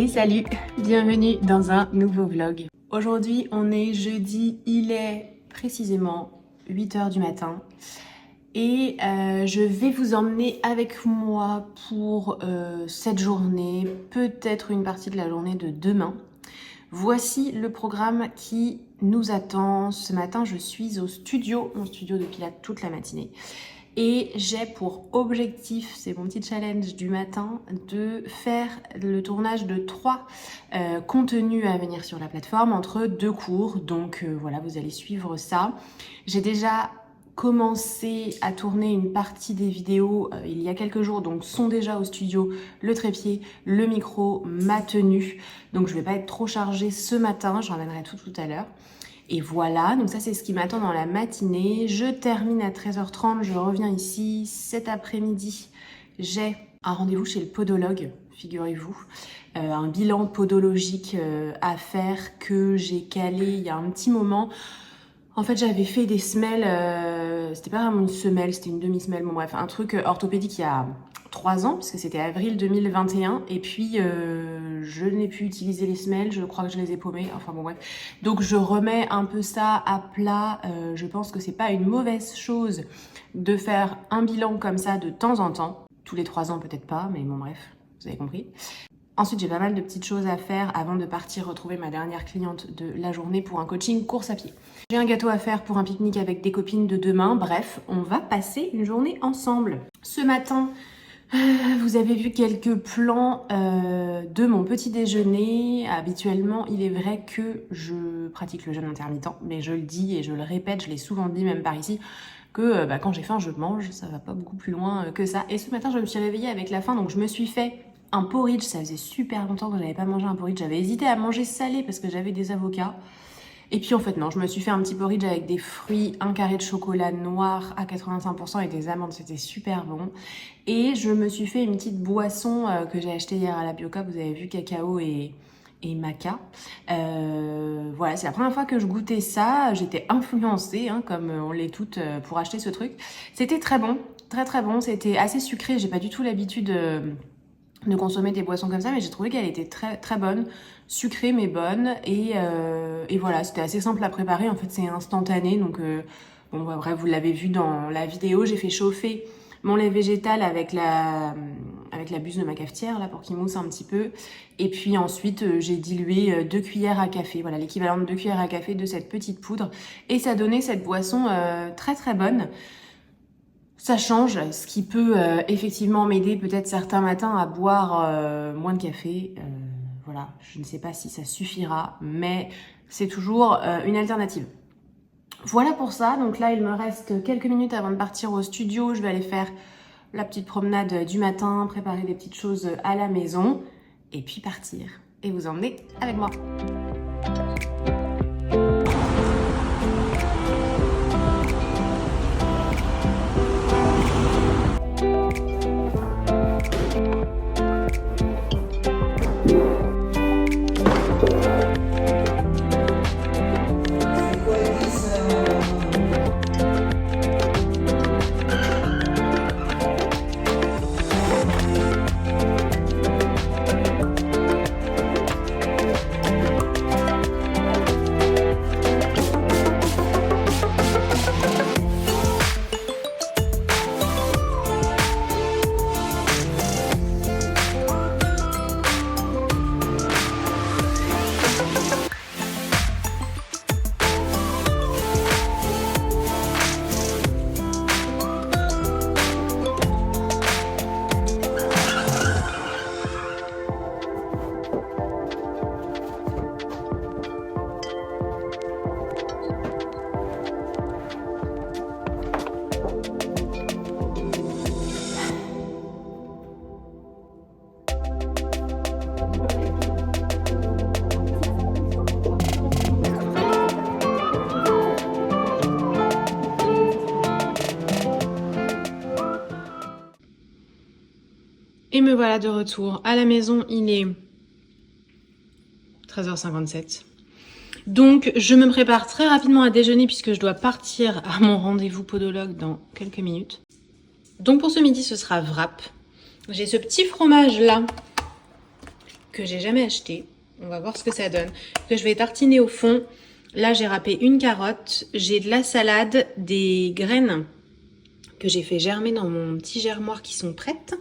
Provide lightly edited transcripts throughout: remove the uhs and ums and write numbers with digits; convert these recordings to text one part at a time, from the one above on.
Et salut, bienvenue dans un nouveau vlog. Aujourd'hui on est jeudi, il est précisément 8 h du matin et je vais vous emmener avec moi pour cette journée, peut-être une partie de la journée de demain. Voici le programme qui nous attend. Ce matin je suis au studio, mon studio de pilates toute la matinée. Et j'ai pour objectif, c'est mon petit challenge du matin, de faire le tournage de 3 contenus à venir sur la plateforme entre 2 cours. Donc voilà, vous allez suivre ça. J'ai déjà commencé à tourner une partie des vidéos il y a quelques jours, donc sont déjà au studio le trépied, le micro, ma tenue. Donc je vais pas être trop chargée ce matin, j'en reviendrai tout à l'heure. Et voilà, donc ça c'est ce qui m'attend dans la matinée. Je termine à 13 h 30, je reviens ici. Cet après-midi, j'ai un rendez-vous chez le podologue, figurez-vous. Un bilan podologique à faire que j'ai calé il y a un petit moment. En fait, j'avais fait des semelles, c'était pas vraiment une semelle, c'était une demi-semelle, bon bref, un truc orthopédique il y a 3 ans, parce que c'était avril 2021, et puis je n'ai pu utiliser les semelles, je crois que je les ai paumées, enfin bon bref. Donc je remets un peu ça à plat, je pense que c'est pas une mauvaise chose de faire un bilan comme ça de temps en temps, tous les 3 ans peut-être pas, mais bon bref, vous avez compris. Ensuite, j'ai pas mal de petites choses à faire avant de partir retrouver ma dernière cliente de la journée pour un coaching course à pied. J'ai un gâteau à faire pour un pique-nique avec des copines de demain. Bref, on va passer une journée ensemble. Ce matin, vous avez vu quelques plans de mon petit déjeuner. Habituellement, il est vrai que je pratique le jeûne intermittent, mais je le dis et je le répète, je l'ai souvent dit même par ici, que quand j'ai faim, je mange, ça va pas beaucoup plus loin que ça. Et ce matin, je me suis réveillée avec la faim, donc je me suis fait un porridge. Ça faisait super longtemps que j'avais pas mangé un porridge. J'avais hésité à manger salé parce que j'avais des avocats. Et puis en fait non, je me suis fait un petit porridge avec des fruits, un carré de chocolat noir à 85% et des amandes, c'était super bon. Et je me suis fait une petite boisson que j'ai achetée hier à la Bioca, vous avez vu, cacao et maca. Voilà, c'est la première fois que je goûtais ça, j'étais influencée, hein, comme on l'est toutes, pour acheter ce truc. C'était très bon, très bon, c'était assez sucré, j'ai pas du tout l'habitude de consommer des boissons comme ça, mais j'ai trouvé qu'elle était très bonne, sucrée mais bonne, et voilà, c'était assez simple à préparer, en fait c'est instantané, donc bon bah, bref, vous l'avez vu dans la vidéo, j'ai fait chauffer mon lait végétal avec la buse de ma cafetière là pour qu'il mousse un petit peu, et puis ensuite j'ai dilué 2 cuillères à café, voilà l'équivalent de 2 cuillères à café de cette petite poudre, et ça donnait cette boisson très bonne. Ça change, ce qui peut effectivement m'aider peut-être certains matins à boire moins de café. Voilà, je ne sais pas si ça suffira, mais c'est toujours une alternative. Voilà pour ça, donc là il me reste quelques minutes avant de partir au studio. Je vais aller faire la petite promenade du matin, préparer des petites choses à la maison, et puis partir et vous emmener avec moi. Et me voilà de retour à la maison, il est 13h57. Donc je me prépare très rapidement à déjeuner puisque je dois partir à mon rendez-vous podologue dans quelques minutes. Donc pour ce midi ce sera wrap. J'ai ce petit fromage là que j'ai jamais acheté. On va voir ce que ça donne. Que je vais tartiner au fond. Là, j'ai râpé une carotte. J'ai de la salade, des graines que j'ai fait germer dans mon petit germoir qui sont prêtes.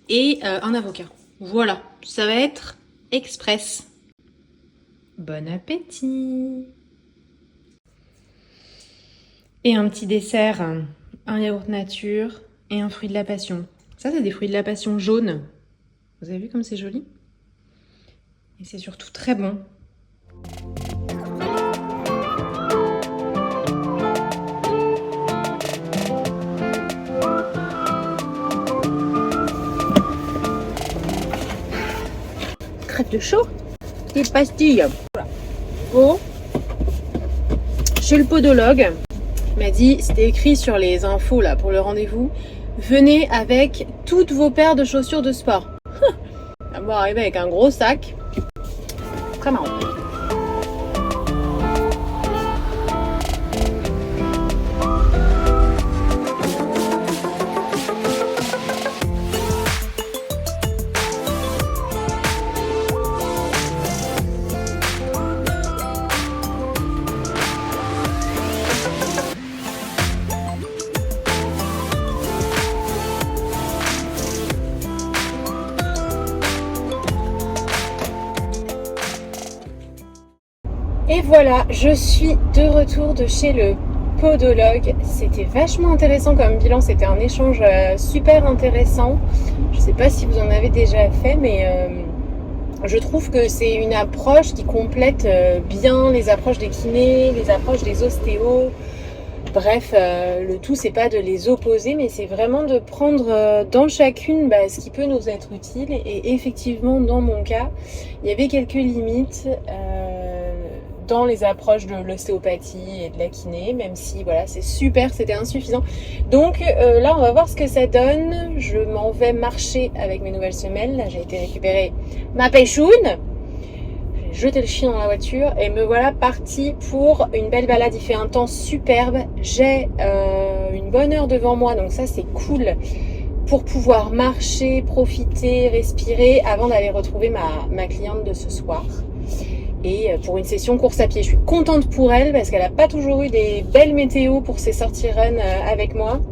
Et un avocat. Voilà, ça va être express. Bon appétit! Et un petit dessert, un yaourt nature et un fruit de la passion. Ça, c'est des fruits de la passion jaunes. Vous avez vu comme c'est joli? Et c'est surtout très bon. Crêpes de chaud, des pastilles. Voilà. Bon, chez le podologue, il m'a dit, c'était écrit sur les infos là pour le rendez-vous, venez avec toutes vos paires de chaussures de sport. On va arriver avec un gros sac. Très marrant. Et voilà, je suis de retour de chez le podologue. C'était vachement intéressant comme bilan, c'était un échange super intéressant. Je sais pas si vous en avez déjà fait, mais je trouve que c'est une approche qui complète bien les approches des kinés, les approches des ostéos. Bref, le tout c'est pas de les opposer, mais c'est vraiment de prendre dans chacune ce qui peut nous être utile. Et effectivement, dans mon cas, il y avait quelques limites dans les approches de l'ostéopathie et de la kiné, même si voilà, c'est super, c'était insuffisant. Donc là, on va voir ce que ça donne. Je m'en vais marcher avec mes nouvelles semelles. Là, j'ai été récupérer ma pêchoune. J'ai jeté le chien dans la voiture et me voilà partie pour une belle balade. Il fait un temps superbe. J'ai une bonne heure devant moi, donc ça c'est cool pour pouvoir marcher, profiter, respirer avant d'aller retrouver ma cliente de ce soir. Et pour une session course à pied. Je suis contente pour elle parce qu'elle n'a pas toujours eu des belles météos pour ses sorties run avec moi.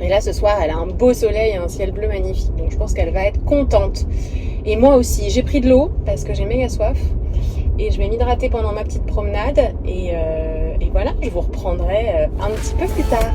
Et là, ce soir, elle a un beau soleil et un ciel bleu magnifique. Donc, je pense qu'elle va être contente. Et moi aussi, j'ai pris de l'eau parce que j'ai méga soif. Et je vais m'hydrater pendant ma petite promenade. Et voilà, je vous reprendrai un petit peu plus tard.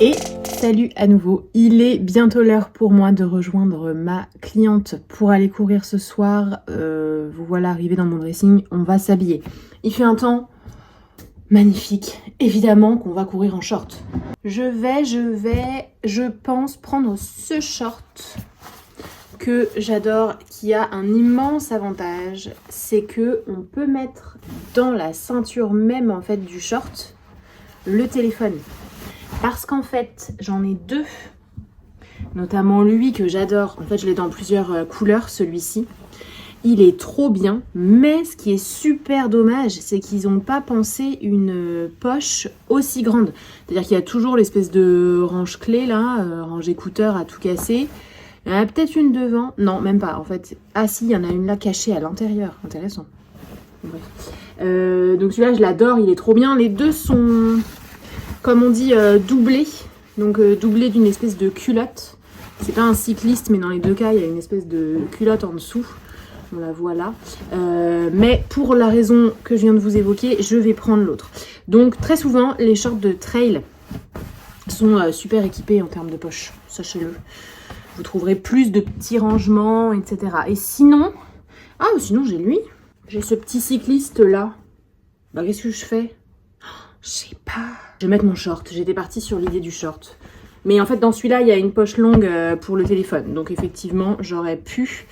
Et salut à nouveau, il est bientôt l'heure pour moi de rejoindre ma cliente pour aller courir ce soir. Vous voilà arrivé dans mon dressing, on va s'habiller. Il fait un temps magnifique, évidemment qu'on va courir en short. Je pense prendre ce short que j'adore, qui a un immense avantage, c'est que on peut mettre dans la ceinture même en fait du short le téléphone. Parce qu'en fait, j'en ai deux, notamment lui que j'adore. En fait, je l'ai dans plusieurs couleurs, celui-ci. Il est trop bien, mais ce qui est super dommage, c'est qu'ils n'ont pas pensé une poche aussi grande. C'est-à-dire qu'il y a toujours l'espèce de range-clé, là, range écouteur à tout casser. Il y en a peut-être une devant. Non, même pas, en fait. Ah si, il y en a une là cachée à l'intérieur. Intéressant. Bref. Donc celui-là, je l'adore, il est trop bien. Les deux sont... comme on dit, doublé, donc doublé d'une espèce de culotte. C'est pas un cycliste, mais dans les deux cas, il y a une espèce de culotte en dessous. On la voit là. Mais pour la raison que je viens de vous évoquer, je vais prendre l'autre. Donc très souvent, les shorts de trail sont super équipés en termes de poche, sachez-le. Vous trouverez plus de petits rangements, etc. Et sinon, sinon j'ai lui. J'ai ce petit cycliste là. Qu'est-ce que je fais? Je sais pas. Je vais mettre mon short. J'étais partie sur l'idée du short. Mais en fait, dans celui-là, il y a une poche longue pour le téléphone. Donc effectivement, j'aurais pu.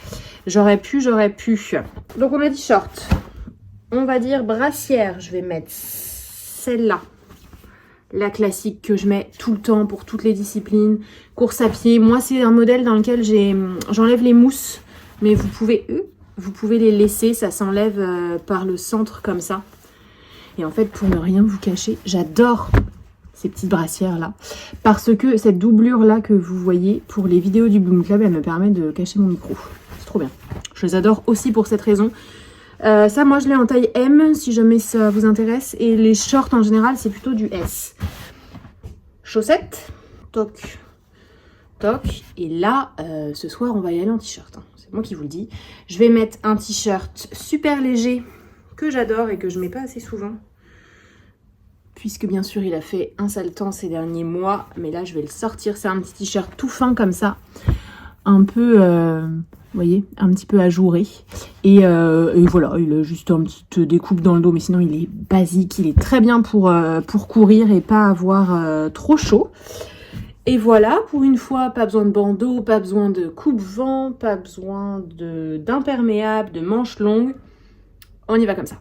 Donc on a dit short. On va dire brassière. Je vais mettre celle-là. La classique que je mets tout le temps pour toutes les disciplines. Course à pied. Moi, c'est un modèle dans lequel j'enlève les mousses. Mais vous pouvez les laisser. Ça s'enlève par le centre comme ça. Et en fait, pour ne rien vous cacher, j'adore ces petites brassières là, parce que cette doublure là que vous voyez pour les vidéos du Bloom Club, elle me permet de cacher mon micro. C'est trop bien. Je les adore aussi pour cette raison. Ça, moi, je l'ai en taille M, si jamais ça vous intéresse. Et les shorts, en général, c'est plutôt du S. Chaussettes. Toc. Toc. Et là, ce soir, on va y aller en t-shirt. Hein. C'est moi qui vous le dis. Je vais mettre un t-shirt super léger, que j'adore et que je mets pas assez souvent. Puisque, bien sûr, il a fait un sale temps ces derniers mois. Mais là, je vais le sortir. C'est un petit t-shirt tout fin comme ça. Un peu... vous voyez, un petit peu ajouré. Et voilà, il a juste une petite découpe dans le dos, mais sinon il est basique. Il est très bien pour courir et pas avoir trop chaud. Et voilà, pour une fois, pas besoin de bandeau, pas besoin de coupe-vent, pas besoin d'imperméable, de manches longues. On y va comme ça.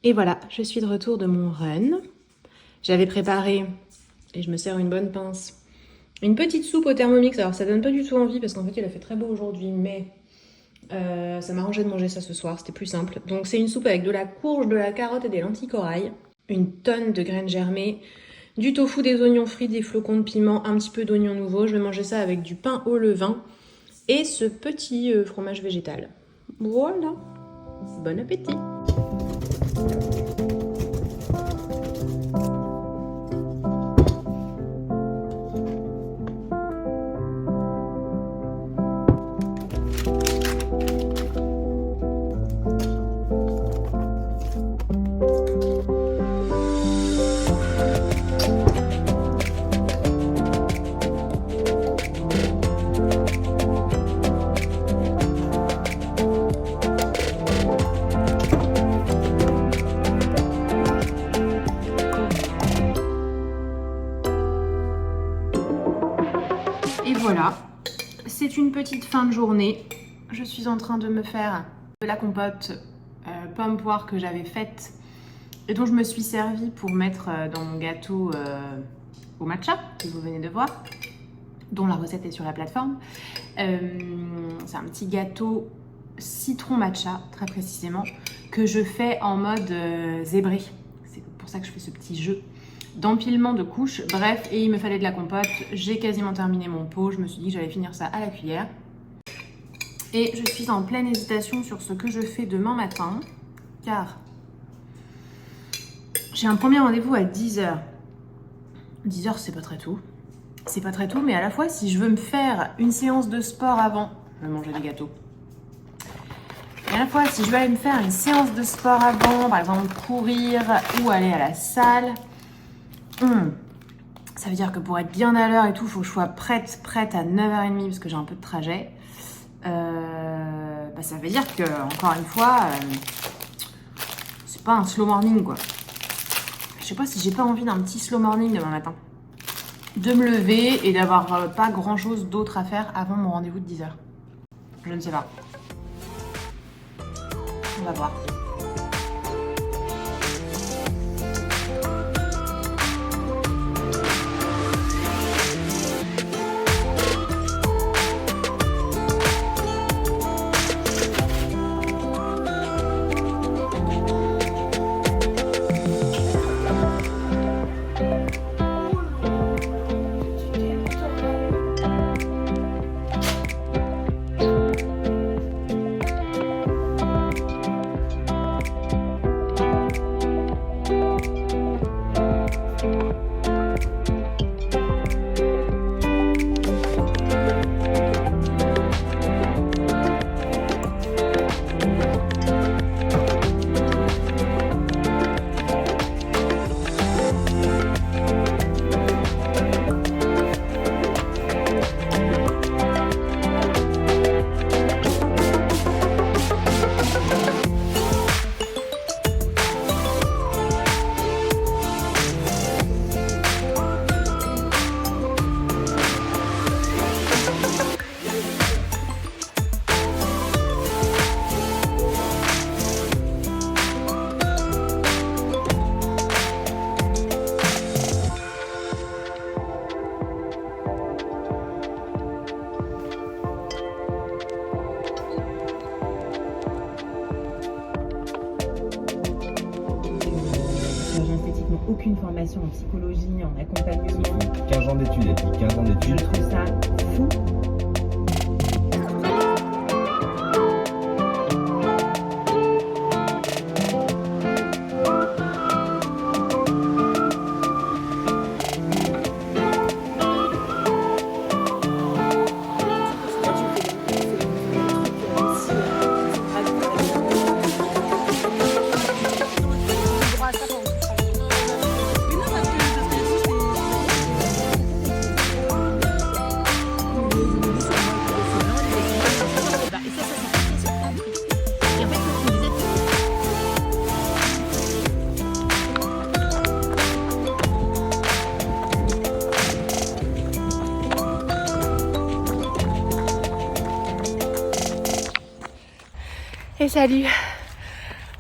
Et voilà, je suis de retour de mon run. J'avais préparé, et je me sers une bonne pince, une petite soupe au Thermomix. Alors ça donne pas du tout envie parce qu'en fait il a fait très beau aujourd'hui, mais ça m'arrangeait de manger ça ce soir, c'était plus simple. Donc c'est une soupe avec de la courge, de la carotte et des lentilles corail, une tonne de graines germées, du tofu, des oignons frits, des flocons de piment, un petit peu d'oignons nouveaux. Je vais manger ça avec du pain au levain et ce petit fromage végétal. Voilà, bon appétit! Et voilà, c'est une petite fin de journée. Je suis en train de me faire de la compote pomme-poire que j'avais faite et dont je me suis servie pour mettre dans mon gâteau au matcha que vous venez de voir, dont la recette est sur la plateforme. C'est un petit gâteau citron matcha, très précisément, que je fais en mode zébré. C'est pour ça que je fais ce petit jeu d'empilement de couches. Bref, et il me fallait de la compote. J'ai quasiment terminé mon pot. Je me suis dit que j'allais finir ça à la cuillère. Et je suis en pleine hésitation sur ce que je fais demain matin, car j'ai un premier rendez-vous à 10h. 10h, c'est pas très tôt. C'est pas très tôt, mais à la fois, si je veux me faire une séance de sport avant, je vais manger des gâteaux. Et à la fois, si je veux aller me faire une séance de sport avant, par exemple courir ou aller à la salle, ça veut dire que pour être bien à l'heure et tout, il faut que je sois prête à 9h30 parce que j'ai un peu de trajet. Ça veut dire que, encore une fois, c'est pas un slow morning quoi. Je sais pas si j'ai pas envie d'un petit slow morning demain matin. De me lever et d'avoir pas grand chose d'autre à faire avant mon rendez-vous de 10h. Je ne sais pas. On va voir. aucune formation en psychologie, en accompagnement. 15 ans d'études, elle dit 15 ans Je d'études. trouve ça fou. Et salut,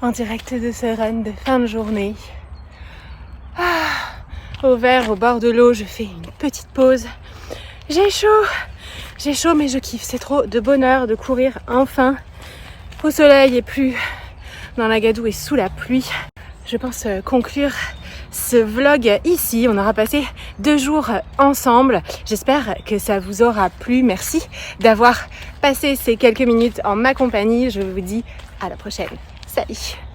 en direct de ce run de fin de journée. Au vert, au bord de l'eau, je fais une petite pause. J'ai chaud mais je kiffe, c'est trop de bonheur de courir enfin au soleil et plus dans la gadoue et sous la pluie. Je pense conclure ce vlog ici. On aura passé 2 jours ensemble. J'espère que ça vous aura plu. Merci d'avoir passé ces quelques minutes en ma compagnie. Je vous dis à la prochaine. Salut!